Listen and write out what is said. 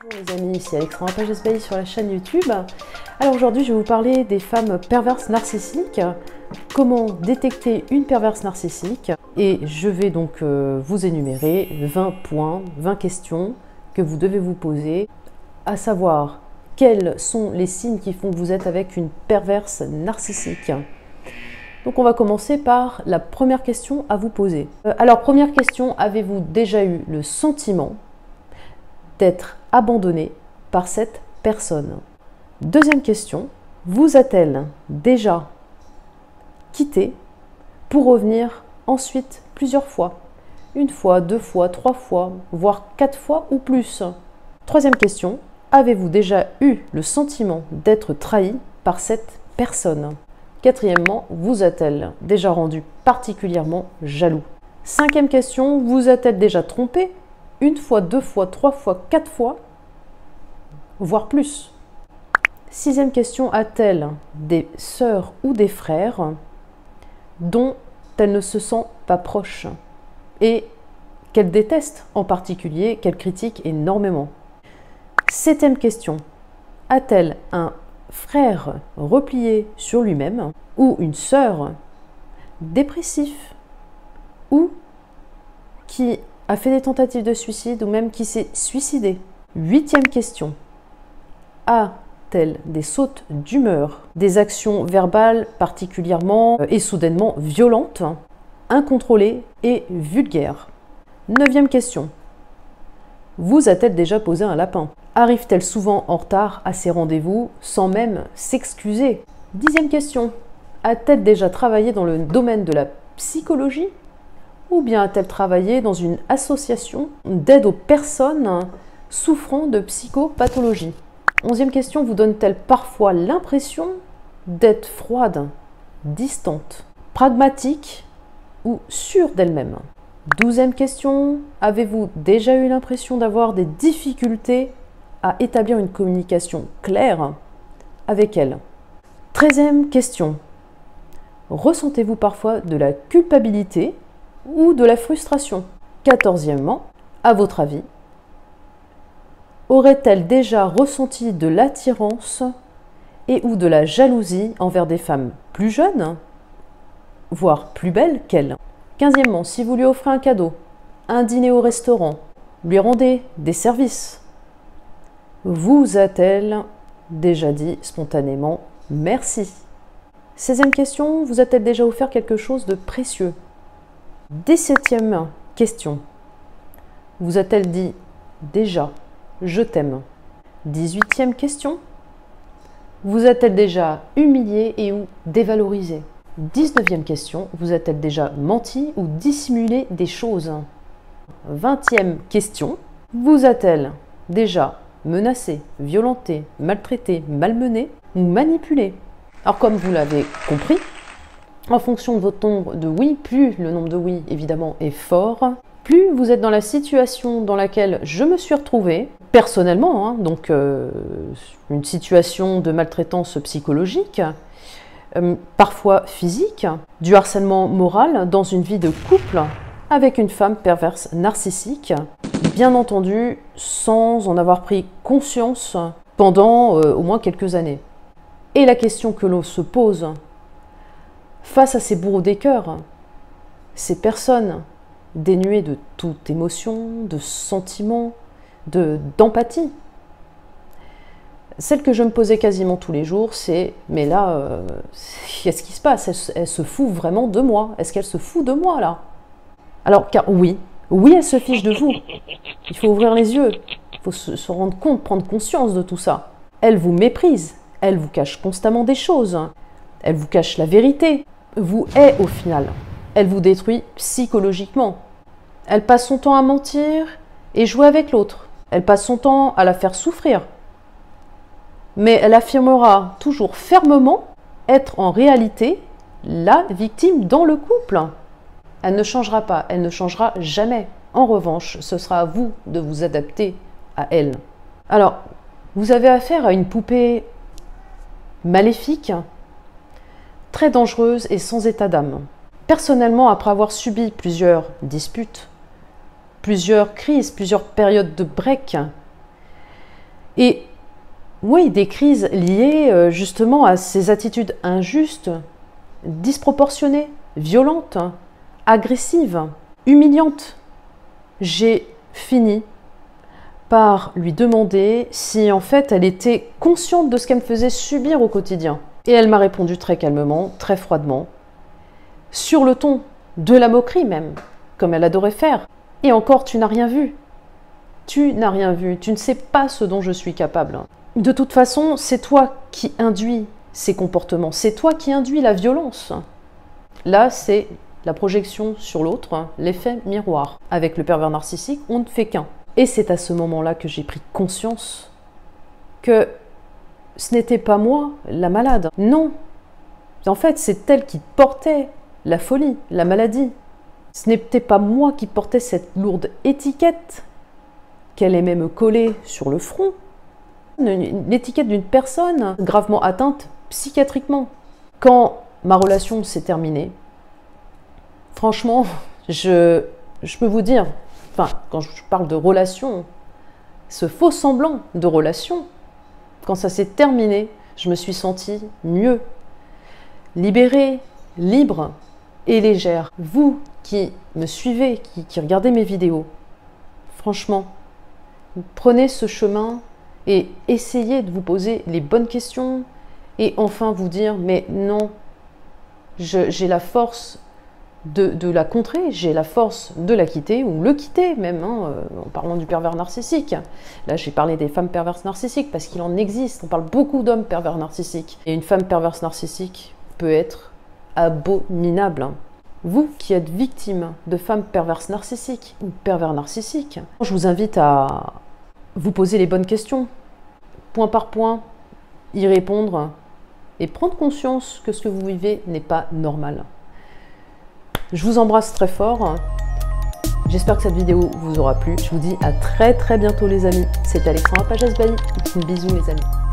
Bonjour les amis, c'est Alexandra Pages-Bailly sur la chaîne YouTube. Alors aujourd'hui je vais vous parler des femmes perverses narcissiques, comment détecter une perverse narcissique, et je vais donc vous énumérer 20 points, 20 questions que vous devez vous poser, à savoir quels sont les signes qui font que vous êtes avec une perverse narcissique. Donc on va commencer par la première question à vous poser. Alors première question, avez-vous déjà eu le sentiment d'être abandonné par cette personne? Deuxième question, vous a-t-elle déjà quitté pour revenir ensuite plusieurs fois? Une fois, deux fois, trois fois, voire quatre fois ou plus? Troisième question, avez-vous déjà eu le sentiment d'être trahi par cette personne? Quatrièmement, vous a-t-elle déjà rendu particulièrement jaloux? Cinquième question, vous a-t-elle déjà trompé? Une fois, deux fois, trois fois, quatre fois, voire plus? Sixième question, a-t-elle des sœurs ou des frères dont elle ne se sent pas proche et qu'elle déteste en particulier, qu'elle critique énormément? Septième question, a-t-elle un frère replié sur lui-même ou une sœur dépressif ou qui a fait des tentatives de suicide ou même qui s'est suicidé? Huitième question, a-t-elle des sautes d'humeur, des actions verbales particulièrement et soudainement violentes, incontrôlées et vulgaires? Neuvième question, vous a-t-elle déjà posé un lapin? Arrive-t-elle souvent en retard à ses rendez-vous sans même s'excuser? Dixième question, a-t-elle déjà travaillé dans le domaine de la psychologie? Ou bien a-t-elle travaillé dans une association d'aide aux personnes souffrant de psychopathologie? Onzième question, vous donne-t-elle parfois l'impression d'être froide, distante, pragmatique ou sûre d'elle-même? Douzième question, avez-vous déjà eu l'impression d'avoir des difficultés à établir une communication claire avec elle? Treizième question, ressentez-vous parfois de la culpabilité ou de la frustration? Quatorzièmement, à votre avis, aurait-elle déjà ressenti de l'attirance et ou de la jalousie envers des femmes plus jeunes, voire plus belles qu'elle? Quinzièmement, si vous lui offrez un cadeau, un dîner au restaurant, lui rendez des services, vous a-t-elle déjà dit spontanément merci? Seizième question, vous a-t-elle déjà offert quelque chose de précieux? 17e question, vous a-t-elle dit déjà je t'aime? 18e question, vous a-t-elle déjà humilié et ou dévalorisé? 19e question, vous a-t-elle déjà menti ou dissimulé des choses? 20e question, vous a-t-elle déjà menacé, violenté, maltraité, malmené ou manipulé? Alors comme vous l'avez compris, en fonction de votre nombre de oui, plus le nombre de oui évidemment est fort, plus vous êtes dans la situation dans laquelle je me suis retrouvée, personnellement, donc une situation de maltraitance psychologique, parfois physique, du harcèlement moral dans une vie de couple avec une femme perverse narcissique, bien entendu sans en avoir pris conscience pendant au moins quelques années. Et la question que l'on se pose face à ces bourreaux des cœurs, ces personnes dénuées de toute émotion, de sentiment, d'empathie, celle que je me posais quasiment tous les jours, c'est « mais là, qu'est-ce qui se passe? Elle se fout vraiment de moi? Est-ce qu'elle se fout de moi là ?» Alors, car oui, elle se fiche de vous. Il faut ouvrir les yeux, il faut se rendre compte, prendre conscience de tout ça. Elle vous méprise, elle vous cache constamment des choses, elle vous cache la vérité, vous hait au final, elle vous détruit psychologiquement. Elle passe son temps à mentir et jouer avec l'autre. Elle passe son temps à la faire souffrir. Mais elle affirmera toujours fermement être en réalité la victime dans le couple. Elle ne changera pas, elle ne changera jamais. En revanche, ce sera à vous de vous adapter à elle. Alors, vous avez affaire à une poupée maléfique, très dangereuse et sans état d'âme. Personnellement, après avoir subi plusieurs disputes, plusieurs crises, plusieurs périodes de break, Et oui, des crises liées justement à ces attitudes injustes, disproportionnées, violentes, agressives, humiliantes. J'ai fini par lui demander si en fait elle était consciente de ce qu'elle me faisait subir au quotidien. Et elle m'a répondu très calmement, très froidement, sur le ton de la moquerie même, comme elle adorait faire. Et encore, tu n'as rien vu. Tu n'as rien vu, tu ne sais pas ce dont je suis capable. De toute façon, c'est toi qui induis ces comportements, c'est toi qui induis la violence. Là, c'est la projection sur l'autre, l'effet miroir. Avec le pervers narcissique, on ne fait qu'un. Et c'est à ce moment-là que j'ai pris conscience que ce n'était pas moi, la malade. Non. En fait, c'est elle qui portait la folie, la maladie. Ce n'était pas moi qui portais cette lourde étiquette qu'elle aimait me coller sur le front. L'étiquette d'une personne gravement atteinte psychiatriquement. Quand ma relation s'est terminée, franchement, je peux vous dire, enfin, quand je parle de relation, ce faux semblant de relation, quand ça s'est terminé, je me suis sentie mieux, libérée, libre et légère. Vous qui me suivez, qui regardez mes vidéos, franchement, prenez ce chemin et essayez de vous poser les bonnes questions et enfin vous dire, mais non, j'ai la force de la contrer, j'ai la force de la quitter, ou le quitter même, hein, en parlant du pervers narcissique. Là, j'ai parlé des femmes perverses narcissiques, parce qu'il en existe, on parle beaucoup d'hommes pervers narcissiques. Et une femme perverse narcissique peut être abominable. Hein. Vous qui êtes victime de femmes perverses narcissiques, ou pervers narcissiques, je vous invite à vous poser les bonnes questions, point par point, y répondre, et prendre conscience que ce que vous vivez n'est pas normal. Je vous embrasse très fort. J'espère que cette vidéo vous aura plu. Je vous dis à très bientôt les amis. C'était Alexandra Pages-Bailly. Bisous les amis.